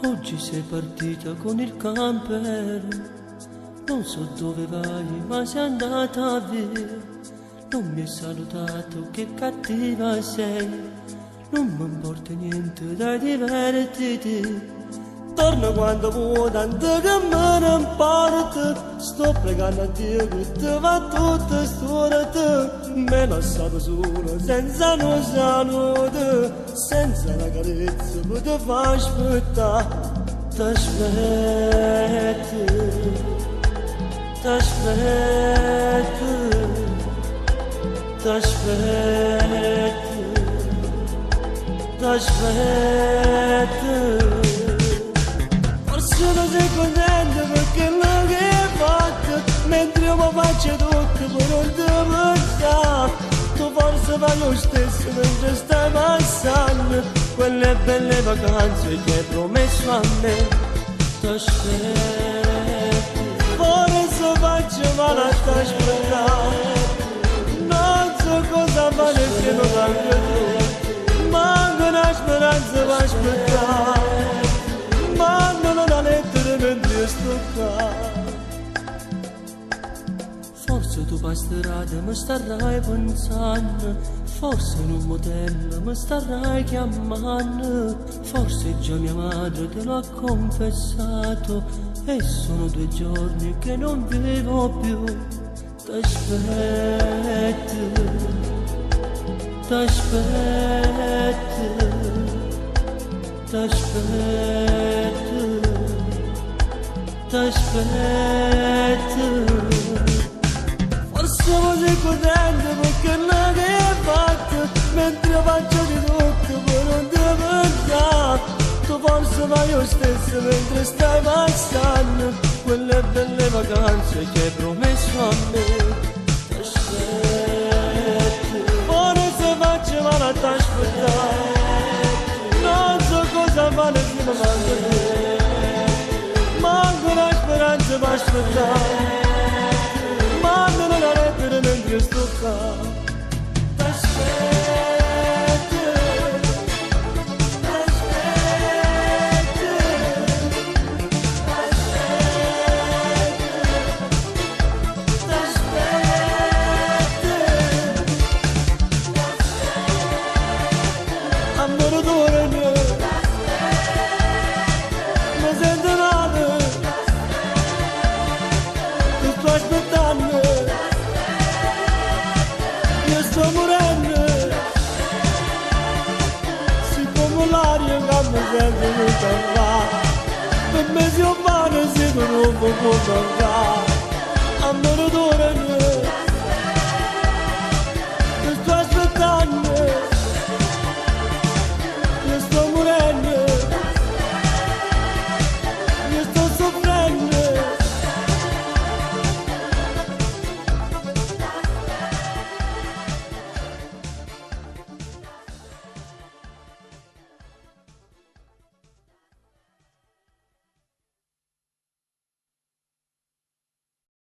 Oggi sei partita con il campero, non so dove vai, ma sei andata via. Non mi hai salutato, che cattiva sei, non mi importa niente, dai divertiti. Torna quando vuoi, tanto che me ne importa. Sto pregando a Dio che ti va tutta storta. Mi hai lasciato sola, senza una saluto, senza la carezza che ti fa aspettare. T'aspetto, t'aspetto, t'aspetto, t'aspetto. Forse non sei contenta perché non che hai fatto, mentre io mi faccio tutto per non ti pensare. Tu forse fai lo stesso mentre stai passando quelle belle vacanze che hai promesso a me. T'aspetto, forse faccio male a t'aspettare. Non so cosa fare se non anche tu, manca una speranza per aspettare. Mandano una lettera mentre sto qua. Forse tu per strada mi starai pensando, forse in un motel mi starai chiamando, forse già mia madre te l'ha confessato e sono 2 giorni che non vivo più. T'aspetto, t'aspetto, t'aspetto, t'aspetto. Forse non sei contento perché non che hai fatto, mentre io faccio di tutto per non ti pensare. Tu forse fai lo stesso mentre stai passando quelle belle vacanze che hai promesso a me. T'aspetto, forse faccio male a t'aspettare. Non so cosa fare se mi manca te, manca una speranza per aspettare. Mandano una lettera mentre sto qua. T'aspetto, t'aspetto, t'aspetto, t'aspetto. Amore d'oro, mi sento male, ti sto aspettando, io sto morendo, siccome l'aria che mi sento non sta, per me si umano si non può parlare.